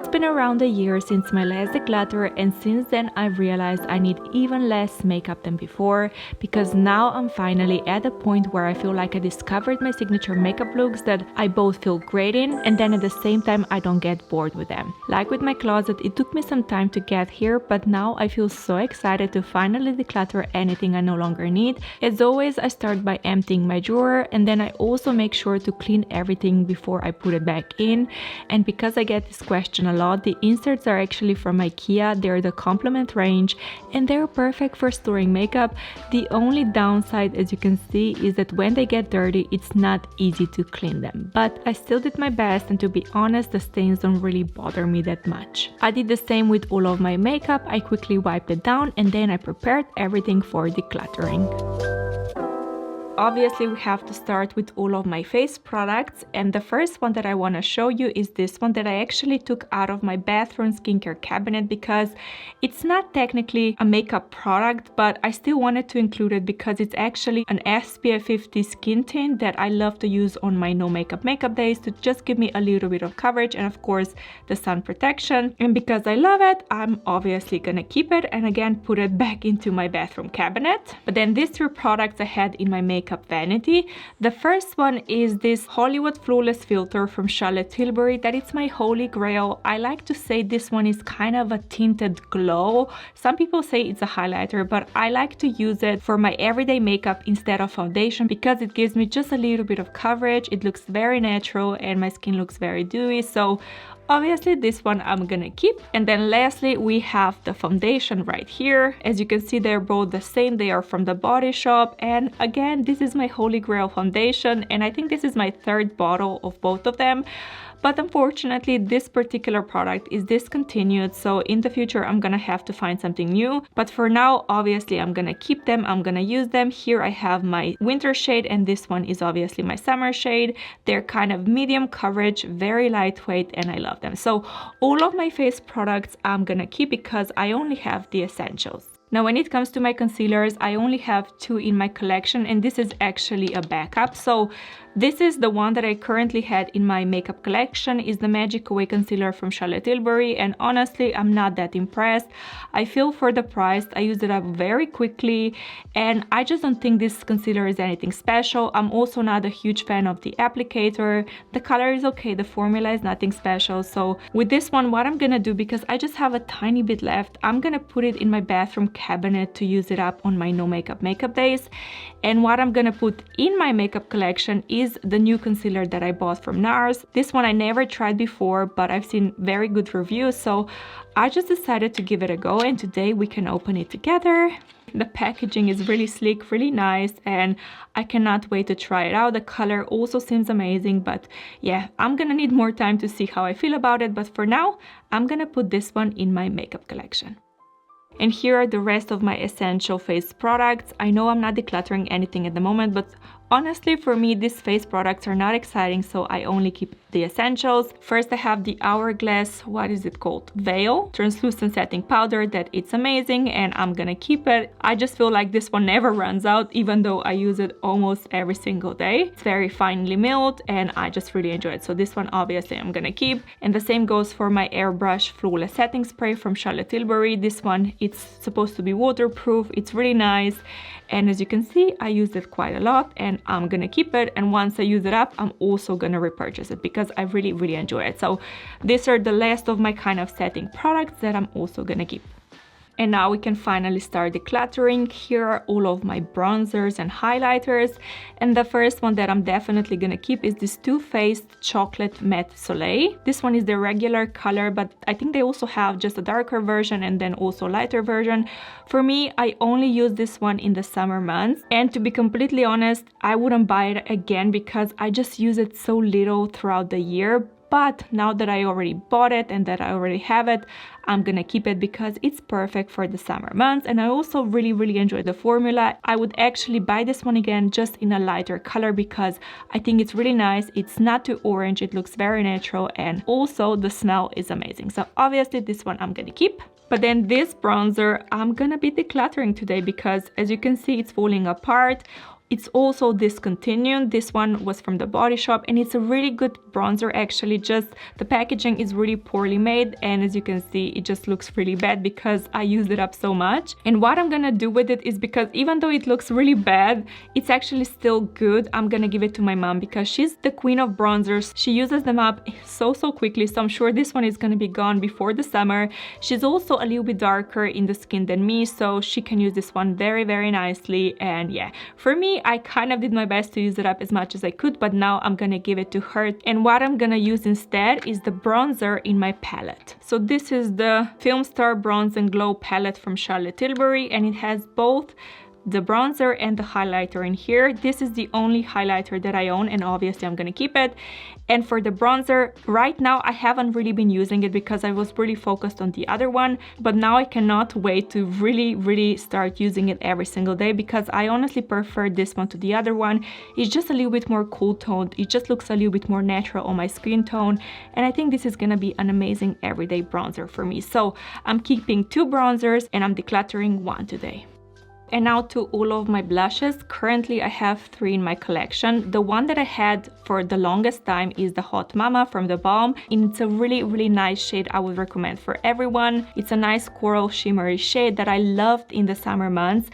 It's been around a year since my last declutter, and since then I've realized I need even less makeup than before, because now I'm finally at a point where I feel like I discovered my signature makeup looks that I both feel great in, and then at the same time I don't get bored with them. Like with my closet, it took me some time to get here, but now I feel so excited to finally declutter anything I no longer need. As always, I start by emptying my drawer, and then I also make sure to clean everything before I put it back in. And because I get this question a lot, the inserts are actually from IKEA. They're the complement range and they're perfect for storing makeup. The only downside, as you can see, is that when they get dirty, it's not easy to clean them. But I still did my best, and to be honest, the stains don't really bother me that much. I did the same with all of my makeup. I quickly wiped it down and then I prepared everything for decluttering. Obviously, we have to start with all of my face products, and the first one that I want to show you is this one that I actually took out of my bathroom skincare cabinet, because it's not technically a makeup product, but I still wanted to include it because it's actually an SPF 50 skin tint that I love to use on my no makeup days to just give me a little bit of coverage and of course the sun protection. And because I love it, I'm obviously gonna keep it and again put it back into my bathroom cabinet. But then these three products I had in my makeup vanity. The first one is this Hollywood Flawless Filter from Charlotte Tilbury. That is my holy grail. I like to say this one is kind of a tinted glow. Some people say it's a highlighter, but I like to use it for my everyday makeup instead of foundation because it gives me just a little bit of coverage. It looks very natural and my skin looks very dewy. So obviously this one I'm gonna keep. And then lastly, we have the foundation right here. As you can see, they're both the same. They are from the Body Shop. And again, this is my holy grail foundation. And I think this is my third bottle of both of them. But unfortunately, this particular product is discontinued. So in the future, I'm gonna have to find something new. But for now, obviously, I'm gonna keep them. I'm gonna use them. Here I have my winter shade, and this one is obviously my summer shade. They're kind of medium coverage, very lightweight, and I love them. So all of my face products I'm gonna keep because I only have the essentials. Now, when it comes to my concealers, I only have two in my collection, and this is actually a backup. So this is the one that I currently had in my makeup collection, is the Magic Away Concealer from Charlotte Tilbury, and honestly, I'm not that impressed. I feel for the price, I used it up very quickly, and I just don't think this concealer is anything special. I'm also not a huge fan of the applicator. The color is okay, the formula is nothing special. So with this one, what I'm gonna do, because I just have a tiny bit left, I'm gonna put it in my bathroom cabinet to use it up on my no makeup days. And what I'm gonna put in my makeup collection is the new concealer that I bought from NARS. This one I never tried before, but I've seen very good reviews, so I just decided to give it a go, and today we can open it together. The packaging is really sleek, really nice, and I cannot wait to try it out. The color also seems amazing, but yeah, I'm gonna need more time to see how I feel about it, but for now, I'm gonna put this one in my makeup collection. And here are the rest of my essential face products. I know I'm not decluttering anything at the moment, but honestly, for me, these face products are not exciting, so I only keep the essentials. First, I have the Hourglass, what is it called? Veil Translucent Setting Powder. That it's amazing and I'm gonna keep it. I just feel like this one never runs out, even though I use it almost every single day. It's very finely milled and I just really enjoy it. So this one, obviously, I'm gonna keep. And the same goes for my Airbrush Flawless Setting Spray from Charlotte Tilbury. This one, it's supposed to be waterproof. It's really nice. And as you can see, I use it quite a lot and I'm gonna keep it. And once I use it up, I'm also gonna repurchase it because I really, really enjoy it. So these are the last of my kind of setting products that I'm also gonna keep. And now we can finally start decluttering. Here are all of my bronzers and highlighters. And the first one that I'm definitely gonna keep is this Too Faced Chocolate Matte Soleil. This one is the regular color, but I think they also have just a darker version and then also lighter version. For me, I only use this one in the summer months. And to be completely honest, I wouldn't buy it again because I just use it so little throughout the year. But now that I already bought it and that I already have it, I'm gonna keep it because it's perfect for the summer months. And I also really, really enjoy the formula. I would actually buy this one again just in a lighter color because I think it's really nice. It's not too orange, it looks very natural, and also the smell is amazing. So obviously this one I'm gonna keep. But then this bronzer, I'm gonna be decluttering today because as you can see, it's falling apart. It's also discontinued. This one was from the Body Shop, and it's a really good bronzer actually. Just the packaging is really poorly made, and as you can see, it just looks really bad because I used it up so much. And what I'm gonna do with it is, because even though it looks really bad, it's actually still good. I'm gonna give it to my mom because she's the queen of bronzers. She uses them up so quickly, so I'm sure this one is gonna be gone before the summer. She's also a little bit darker in the skin than me, so she can use this one very nicely. And yeah, for me, I kind of did my best to use it up as much as I could, but now I'm gonna give it to her. And what I'm gonna use instead is the bronzer in my palette. So this is the Film Star Bronze and Glow palette from Charlotte Tilbury, and it has both the bronzer and the highlighter in here. This is the only highlighter that I own, and obviously I'm gonna keep it. And for the bronzer, right now I haven't really been using it because I was really focused on the other one, but now I cannot wait to really start using it every single day, because I honestly prefer this one to the other one. It's just a little bit more cool toned, it just looks a little bit more natural on my skin tone, and I think this is gonna be an amazing everyday bronzer for me. So I'm keeping 2 bronzers and I'm decluttering 1 today. And now to all of my blushes. Currently I have 3 in my collection. The one that I had for the longest time is the Hot Mama from the Balm, and it's a really nice shade. I would recommend for everyone. It's a nice coral shimmery shade that I loved in the summer months.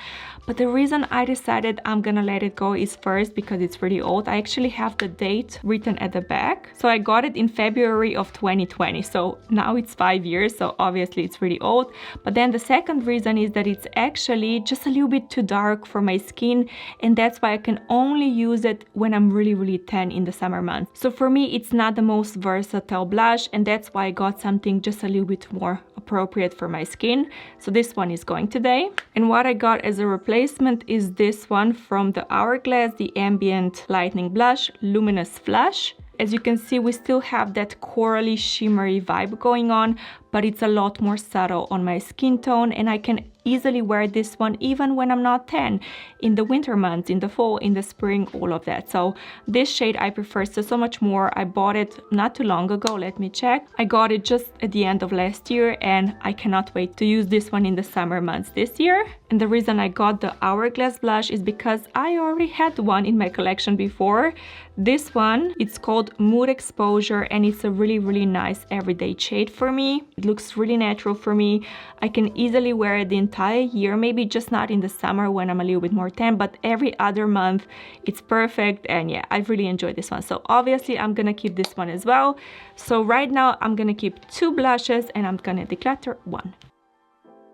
But the reason I decided I'm gonna let it go is, first, because it's really old. I actually have the date written at the back. So I got it in February of 2020. So now it's 5 years, so obviously it's really old. But then the second reason is that it's actually just a little bit too dark for my skin, and that's why I can only use it when I'm really tan in the summer months. So for me, it's not the most versatile blush, and that's why I got something just a little bit more appropriate for my skin. So this one is going today. And what I got as a replacement is this one from the Hourglass, the Ambient Lightning Blush Luminous Flush. As you can see, we still have that corally shimmery vibe going on, but it's a lot more subtle on my skin tone, and I can easily wear this one even when I'm not tan, in the winter months, in the fall, in the spring, all of that. So this shade I prefer so much more. I bought it not too long ago, let me check. I got it just at the end of last year, and I cannot wait to use this one in the summer months this year. And the reason I got the Hourglass blush is because I already had one in my collection before. This one, it's called Mood Exposure, and it's a really nice everyday shade for me. It looks really natural for me. I can easily wear it the entire year, maybe just not in the summer when I'm a little bit more tan, but every other month it's perfect. And yeah, I really enjoyed this one. So obviously I'm gonna keep this one as well. So right now I'm gonna keep 2 blushes and I'm gonna declutter 1.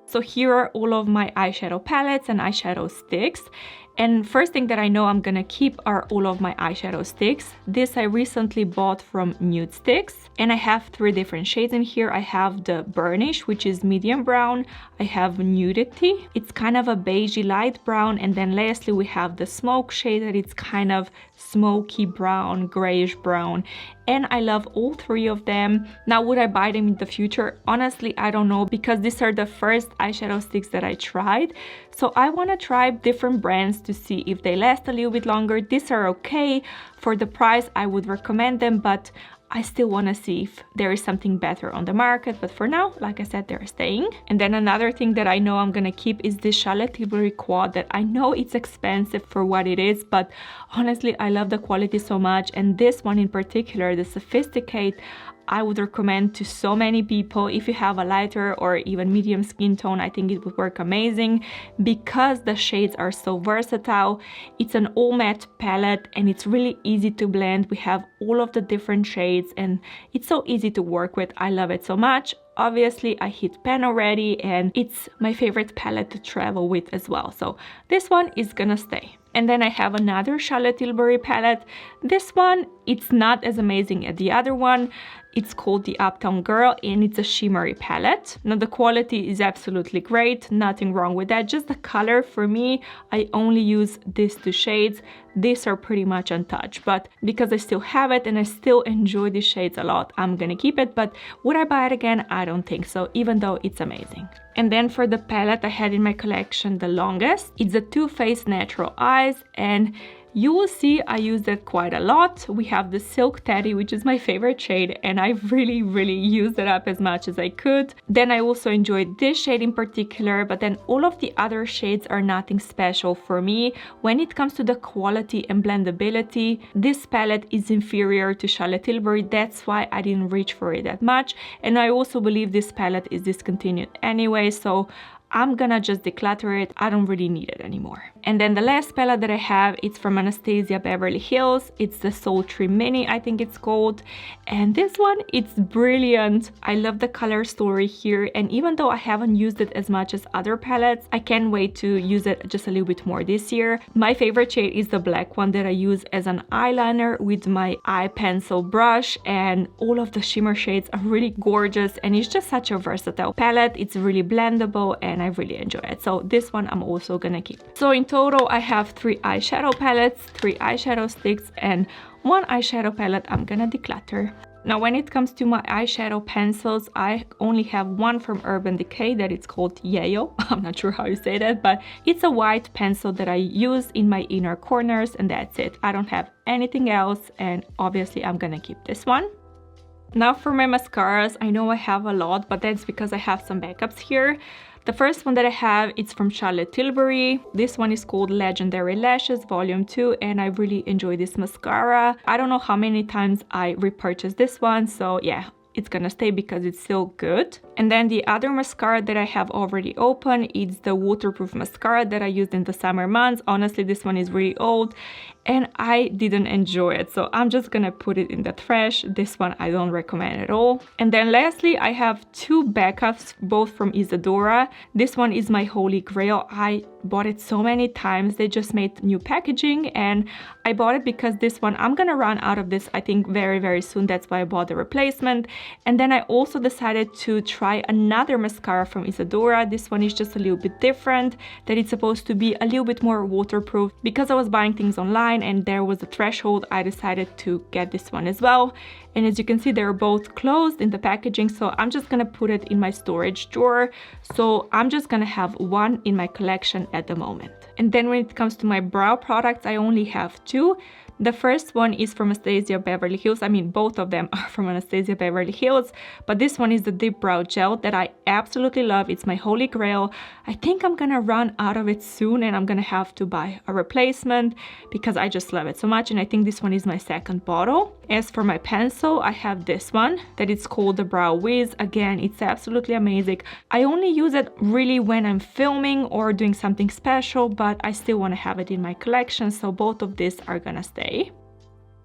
So here are all of my eyeshadow palettes and eyeshadow sticks. And first thing that I know I'm gonna keep are all of my eyeshadow sticks. This I recently bought from Nude Sticks, and I have 3 different shades in here. I have the Burnish, which is medium brown. I have Nudity, it's kind of a beigey light brown, and then lastly we have the Smoke shade that it's kind of smoky brown, grayish brown. And I love all 3 of them. Now, would I buy them in the future? Honestly, I don't know, because these are the first eyeshadow sticks that I tried. So I want to try different brands to see if they last a little bit longer. These are okay. For the price, I would recommend them, but I still want to see if there is something better on the market. But for now, like I said, they're staying. And then another thing that I know I'm gonna keep is this Charlotte Tilbury quad that I know it's expensive for what it is, but honestly, I love the quality so much. And this one in particular, the Sophisticate, I would recommend to so many people. If you have a lighter or even medium skin tone, I think it would work amazing because the shades are so versatile. It's an all matte palette and it's really easy to blend. We have all of the different shades and it's so easy to work with. I love it so much. Obviously, I hit pan already and it's my favorite palette to travel with as well. So this one is gonna stay. And then I have another Charlotte Tilbury palette. This one, it's not as amazing as the other one. It's called the Uptown Girl and it's a shimmery palette. Now the quality is absolutely great, nothing wrong with that. Just the color, for me, I only use these 2 shades. These are pretty much untouched, but because I still have it and I still enjoy these shades a lot, I'm gonna keep it. But would I buy it again? I don't think so, even though it's amazing. And then for the palette I had in my collection the longest, it's the Too Faced Natural Eyes, and You will see I use that quite a lot. We have the Silk Teddy, which is my favorite shade, and I really used it up as much as I could. Then I also enjoyed this shade in particular, but then all of the other shades are nothing special for me. When it comes to the quality and blendability, this palette is inferior to Charlotte Tilbury. That's why I didn't reach for it that much. And I also believe this palette is discontinued anyway, so I'm gonna just declutter it. I don't really need it anymore. And then the last palette that I have, it's from Anastasia Beverly Hills. It's the Sultry Mini, I think it's called. And this one, it's brilliant. I love the color story here. And even though I haven't used it as much as other palettes, I can't wait to use it just a little bit more this year. My favorite shade is the black one that I use as an eyeliner with my eye pencil brush. And all of the shimmer shades are really gorgeous. And it's just such a versatile palette. It's really blendable and I really enjoy it. So this one I'm also gonna keep. So in total, I have 3 eyeshadow palettes, 3 eyeshadow sticks, and 1 eyeshadow palette I'm gonna declutter. Now, when it comes to my eyeshadow pencils, I only have one from Urban Decay that it's called Yayo. I'm not sure how you say that, but it's a white pencil that I use in my inner corners, and that's it. I don't have anything else, and obviously I'm gonna keep this one. Now for my mascaras, I know I have a lot, but that's because I have some backups here. The first one that I have, it's from Charlotte Tilbury. This one is called Legendary Lashes Volume 2, and I really enjoy this mascara. I don't know how many times I repurchased this one, so yeah, it's gonna stay because it's still good. And then the other mascara that I have already opened is the waterproof mascara that I used in the summer months. Honestly, this one is really old and I didn't enjoy it, so I'm just gonna put it in the trash. This one I don't recommend at all. And then lastly, I have 2 backups, both from Isadora. This one is my holy grail. I bought it so many times. They just made new packaging and I bought it because this one, I'm gonna run out of this I think very soon. That's why I bought the replacement. And then I also decided to try another mascara from Isadora. This one is just a little bit different, that it's supposed to be a little bit more waterproof. Because I was buying things online and there was a threshold, I decided to get this one as well. And as you can see, they're both closed in the packaging, so I'm just gonna put it in my storage drawer. So I'm just gonna have one in my collection at the moment. And then when it comes to my brow products, I only have 2. The first one is from Anastasia Beverly Hills. I mean, both of them are from Anastasia Beverly Hills, but this one is the Deep Brow Gel that I absolutely love. It's my holy grail. I think I'm gonna run out of it soon and I'm gonna have to buy a replacement because I just love it so much, and I think this one is my second bottle. As for my pencil, I have this one that it's called the Brow Wiz. Again, it's absolutely amazing. I only use it really when I'm filming or doing something special, but I still want to have it in my collection, so both of these are gonna stay.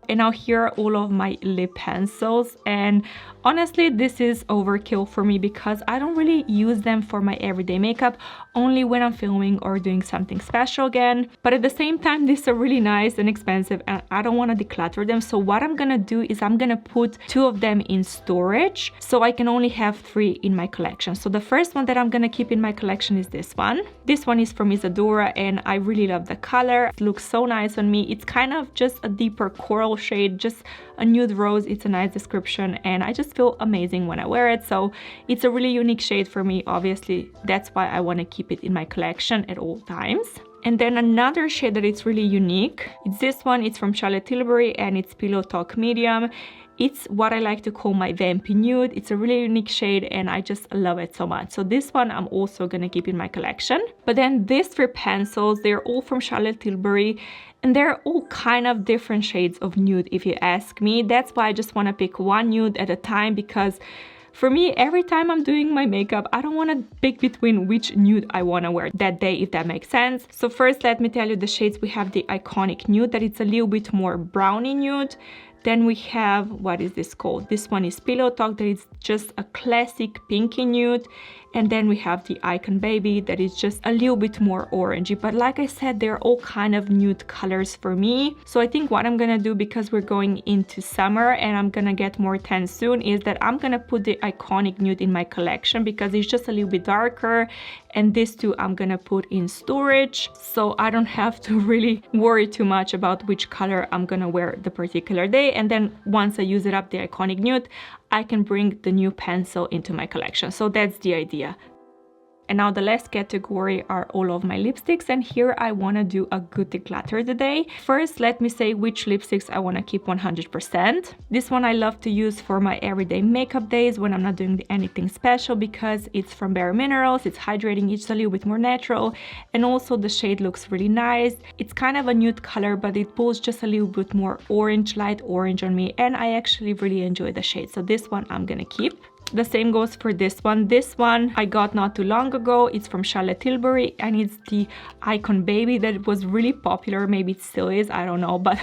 And now here are all of my lip pencils, and honestly this is overkill for me because I don't really use them for my everyday makeup, only when I'm filming or doing something special again. But at the same time, these are really nice and expensive and I don't want to declutter them. So what I'm gonna do is I'm gonna put 2 of them in storage so I can only have 3 in my collection. So the first one that I'm gonna keep in my collection is this one. This one is from Isadora and I really love the color. It looks so nice on me. It's kind of just a deeper coral shade, just a nude rose. It's a nice description and I just feel amazing when I wear it. So it's a really unique shade for me. Obviously, that's why I want to keep it in my collection at all times. And then another shade that is really unique, it's this one. It's from Charlotte Tilbury and it's Pillow Talk Medium. It's what I like to call my vampy nude. It's a really unique shade and I just love it so much. So this one I'm also gonna keep in my collection. But then these 3 pencils, they're all from Charlotte Tilbury and they're all kind of different shades of nude if you ask me. That's why I just want to pick one nude at a time, because for me, every time I'm doing my makeup, I don't want to pick between which nude I want to wear that day, if that makes sense. So first, let me tell you the shades. We have the Iconic Nude, that it's a little bit more browny nude. Then we have, what is this called? This one is Pillow Talk, that is just a classic pinky nude. And then we have the Icon Baby, that is just a little bit more orangey. But like I said, they're all kind of nude colors for me. So I think what I'm gonna do, because we're going into summer and I'm gonna get more tan soon, is that I'm gonna put the Iconic Nude in my collection because it's just a little bit darker. And these 2 I'm gonna put in storage, so I don't have to really worry too much about which color I'm gonna wear the particular day. And then once I use it up, the Iconic Nude, I can bring the new pencil into my collection. So that's the idea. And now the last category are all of my lipsticks, and here I want to do a good declutter today. First, let me say which lipsticks I want to keep 100%. This one I love to use for my everyday makeup days when I'm not doing anything special, because it's from Bare Minerals, it's hydrating, it's a little bit more natural, and also the shade looks really nice. It's kind of a nude color, but it pulls just a little bit more orange, light orange on me, and I actually really enjoy the shade. So this one I'm gonna keep. The same goes for this one. This one I got not too long ago. It's from Charlotte Tilbury, and it's the Icon Baby that was really popular. Maybe it still is, I don't know, but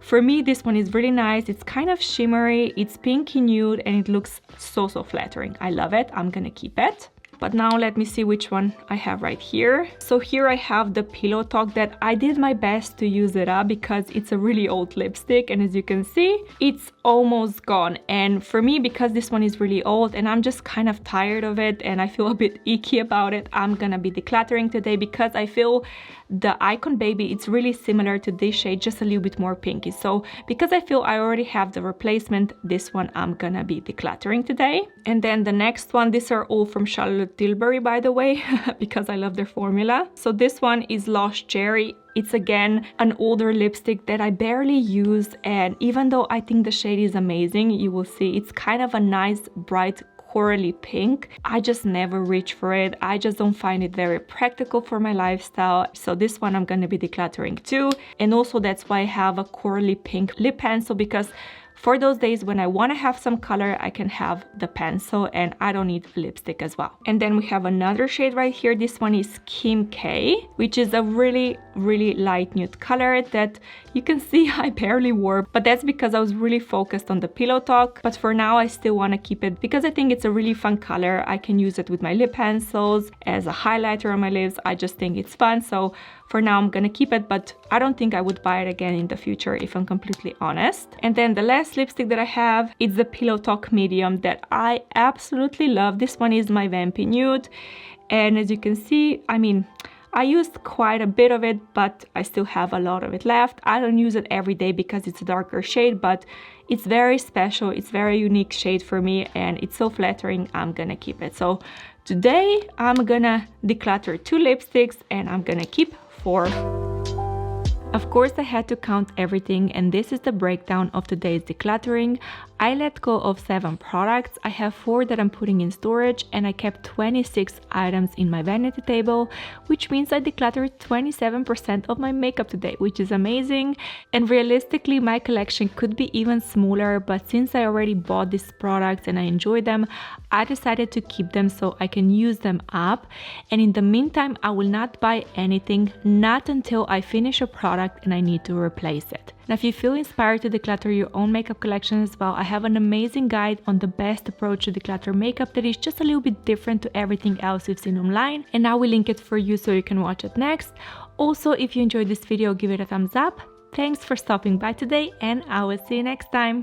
for me this one is really nice. It's kind of shimmery, it's pinky nude, and it looks so flattering. I love it. I'm gonna keep it. But now let me see which one I have right here. So here I have the Pillow Talk that I did my best to use it up because it's a really old lipstick, and as you can see, it's almost gone. And for me, because this one is really old and I'm just kind of tired of it and I feel a bit icky about it, I'm gonna be decluttering today because I feel the Icon Baby, it's really similar to this shade, just a little bit more pinky. So because I feel I already have the replacement, this one I'm gonna be decluttering today. And then the next one, these are all from Charlotte Tilbury, by the way, because I love their formula. So this one is Lost Cherry. It's again an older lipstick that I barely use, and even though I think the shade is amazing, you will see it's kind of a nice bright corally pink. I just never reach for it. I just don't find it very practical for my lifestyle. So this one I'm gonna be decluttering too. And also that's why I have a corally pink lip pencil, because for those days when I want to have some color, I can have the pencil and I don't need lipstick as well. And then we have another shade right here. This one is Kim K, which is a really light nude color that you can see I barely wore, but that's because I was really focused on the Pillow Talk. But for now, I still want to keep it because I think it's a really fun color. I can use it with my lip pencils as a highlighter on my lips. I just think it's fun. So for now, I'm gonna keep it, but I don't think I would buy it again in the future, if I'm completely honest. And then the last lipstick that I have is the Pillow Talk Medium that I absolutely love. This one is my Vampy Nude. And as you can see, I mean, I used quite a bit of it, but I still have a lot of it left. I don't use it every day because it's a darker shade, but it's very special. It's very unique shade for me and it's so flattering. I'm gonna keep it. So today I'm gonna declutter 2 lipsticks and I'm gonna keep 4. Of course, I had to count everything, and this is the breakdown of today's decluttering. I let go of 7 products. I have 4 that I'm putting in storage, and I kept 26 items in my vanity table, which means I decluttered 27% of my makeup today, which is amazing. And realistically, my collection could be even smaller, but since I already bought these products and I enjoy them, I decided to keep them so I can use them up. And in the meantime, I will not buy anything, not until I finish a product and I need to replace it. Now, if you feel inspired to declutter your own makeup collection as well, I have an amazing guide on the best approach to declutter makeup that is just a little bit different to everything else you've seen online, and I will link it for you so you can watch it next. Also, if you enjoyed this video, give it a thumbs up. Thanks for stopping by today, and I will see you next time.